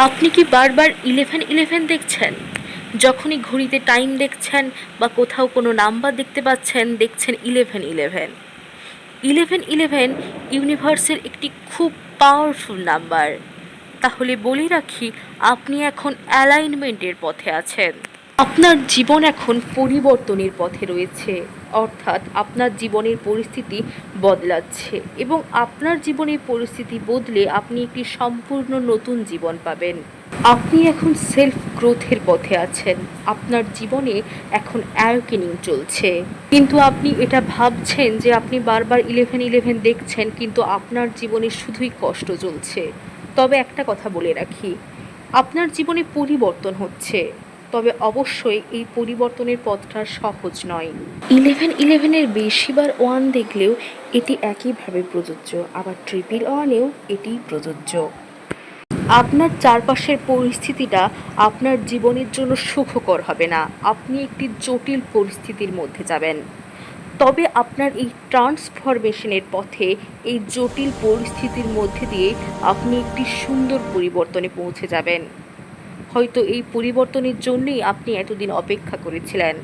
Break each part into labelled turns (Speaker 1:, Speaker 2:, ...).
Speaker 1: আপনি কি বারবার 11 দেখছেন? যখনই ঘড়িতে টাইম দেখছেন বা কোথাও কোনো নাম্বার দেখতে পাচ্ছেন, দেখছেন 11 11। 11 11 ইউনিভার্সের একটি খুব পাওয়ারফুল নাম্বার। তাহলে বলে রাখি, আপনি এখন অ্যালাইনমেন্টের পথে আছেন। আপনার জীবন এখন পরিবর্তনের পথে রয়েছে, অর্থাৎ আপনার জীবনের পরিস্থিতি বদলাচ্ছে এবং আপনার জীবনের পরিস্থিতি বদলে আপনি একটি সম্পূর্ণ নতুন জীবন পাবেন। আপনি এখন সেলফ গ্রোথের পথে আছেন। আপনার জীবনে এখন অ্যাওয়েকেনিং চলছে, কিন্তু আপনি এটা ভাবছেন যে আপনি বারবার 11 11 দেখছেন, কিন্তু আপনার জীবনে শুধুই কষ্ট চলছে। তবে একটা কথা বলে রাখি, আপনার জীবনে পরিবর্তন হচ্ছে, তবে অবশ্যই এই পরিবর্তনের পথটা সহজ নয়। 11 11-এর বেশিবার ওয়ান দেখলেও এটি একইভাবে প্রযোজ্য, আবার 111-এও এটি প্রযোজ্য। আপনার চারপাশের পরিস্থিতিটা আপনার জীবনের জন্য সুখকর হবে না, আপনি একটি জটিল পরিস্থিতির মধ্যে যাবেন। তবে আপনার এই ট্রান্সফরমেশনের পথে, এই জটিল পরিস্থিতির মধ্যে দিয়ে আপনি একটি সুন্দর পরিবর্তনে পৌঁছে যাবেন। হয়তো এই পরিবর্তনের জন্যই আপনি এতদিন অপেক্ষা করেছিলেন।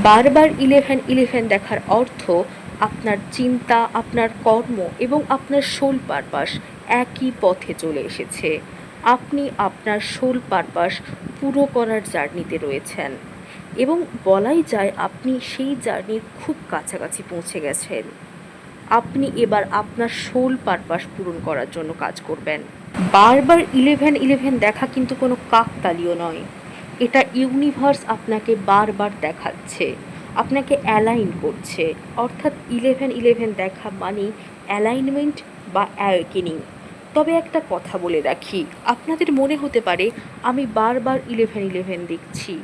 Speaker 1: বারবার 11 11 দেখার অর্থ আপনার চিন্তা, আপনার কর্ম এবং আপনার সোল পারপাস একই পথে চলে এসেছে। আপনি আপনার সোল পারপাস পুরো করার জার্নিতে রয়েছেন এবং বলাই যায় আপনি সেই জার্নির খুব কাছাকাছি পৌঁছে গেছেন। আপনি এবার আপনার সোল পারপাস পূরণ করার জন্য কাজ করবেন। বারবার 11 11 দেখা কিন্তু কোনো কাকতালীয় নয়, এটা ইউনিভার্স আপনাকে বারবার দেখাচ্ছে, আপনাকে অ্যালাইন করছে। অর্থাৎ 11 11 দেখা মানে অ্যালাইনমেন্ট বা অ্যাওয়েকেনিং। তবে একটা কথা বলে রাখি, আপনাদের মনে হতে পারে আমি বারবার 11 11 দেখছি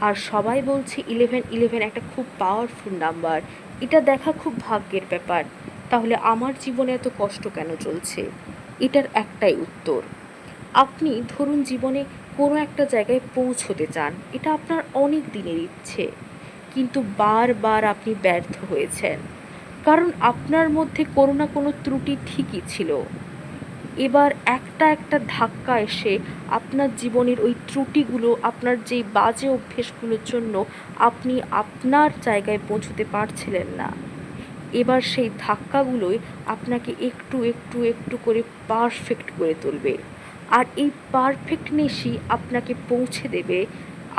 Speaker 1: আর সবাই বলছে 11 11 একটা খুব পাওয়ারফুল নাম্বার, এটা দেখা খুব ভাগ্যের ব্যাপার, তাহলে আমার জীবনে এত কষ্ট কেন চলছে? এটার একটাই উত্তর, আপনি ধরুন জীবনে কোনো একটা জায়গায় পৌঁছতে চান, এটা আপনার অনেক দিনের ইচ্ছে, কিন্তু বারবার আপনি ব্যর্থ হয়েছেন, কারণ আপনার মধ্যে কোনো না কোনো ত্রুটি ঠিকই ছিল। এবার একটা একটা ধাক্কা এসে আপনার জীবনের ওই ত্রুটিগুলো, আপনার যেই বাজে অভ্যেসগুলোর জন্য আপনি আপনার জায়গায় পৌঁছতে পারছিলেন না, এবার সেই ধাক্কাগুলোই আপনাকে একটু একটু একটু করে পারফেক্ট করে তুলবে। আর এই পারফেক্টনেসই আপনাকে পৌঁছে দেবে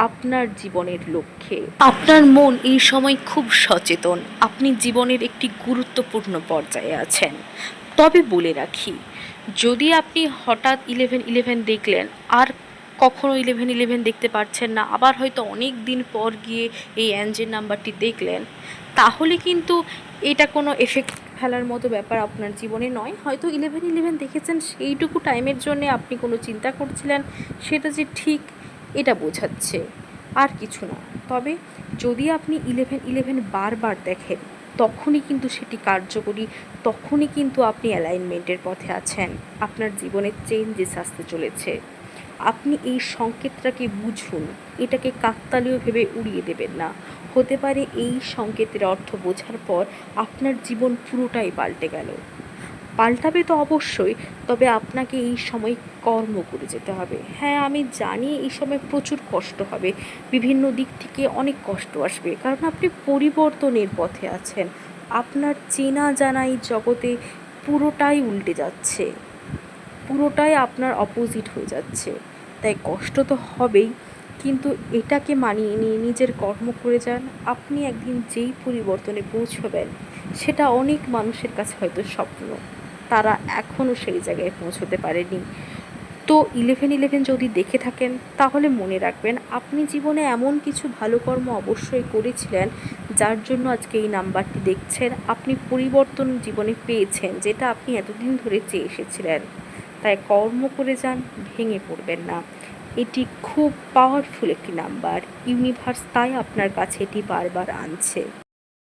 Speaker 1: আপনার জীবনের লক্ষ্যে। আপনার মন এই সময় খুব সচেতন, আপনি জীবনের একটি গুরুত্বপূর্ণ পর্যায়ে আছেন। তবে বলে রাখি, যদি আপনি হঠাৎ 11 11 দেখলেন আর কখনো 11 11 দেখতে পারছেন না, আবার হয়তো অনেক দিন পর গিয়ে এই অ্যাঞ্জেল নাম্বারটি দেখলেন, তাহলে কিন্তু এটা কোনো এফেক্ট ফেলার মতো ব্যাপার আপনার জীবনে নয়। হয়তো 11 11 দেখেছেন, সেইটুকু টাইমের জন্যে আপনি কোনো চিন্তা করছিলেন, সেটা যে ঠিক এটা বোঝাচ্ছে, আর কিছু না। তবে যদি আপনি 11 11 বারবার দেখেন, তখনই কিন্তু সেটি কার্যকরী, তখনই কিন্তু আপনি অ্যালাইনমেন্টের পথে আছেন, আপনার জীবনে চেঞ্জেস আসতে চলেছে। আপনি এই সংকেতটাকে বুঝুন, এটাকে কাকতালীয় ভেবে উড়িয়ে দেবেন না। হতে পারে এই সংকেতের অর্থ বোঝার পর আপনার জীবন পুরোটাই পাল্টে গেল। পাল্টাবে তো অবশ্যই, তবে আপনাকে এই সময় কর্ম করে যেতে হবে। হ্যাঁ, আমি জানি এই সময় প্রচুর কষ্ট হবে, বিভিন্ন দিক থেকে অনেক কষ্ট আসবে, কারণ আপনি পরিবর্তনের পথে আছেন। আপনার চেনা জানা এই জগতে পুরোটাই উল্টে যাচ্ছে, পুরোটাই আপনার অপোজিট হয়ে যাচ্ছে, তাই কষ্ট তো হবেই, কিন্তু এটাকে মানিয়ে নিয়ে নিজের কর্ম করে যান। আপনি একদিন যেই পরিবর্তনে পৌঁছবেন, সেটা অনেক মানুষের কাছে হয়তো স্বপ্ন, তারা এখনও সেই জায়গায় পৌঁছতে পারেনি। তো 11 11 যদি দেখে থাকেন, তাহলে মনে রাখবেন আপনি জীবনে এমন কিছু ভালো কর্ম অবশ্যই করেছিলেন, যার জন্য আজকে এই নাম্বারটি দেখছেন। আপনি পরিবর্তন জীবনে পেয়েছেন, যেটা আপনি এতদিন ধরে চেয়ে এসেছিলেন। তাই কর্ম করে যান, ভেঙে পড়বেন না। এটি খুব পাওয়ারফুল একটি নাম্বার, ইউনিভার্স তাই আপনার কাছে এটি বারবার আনছে।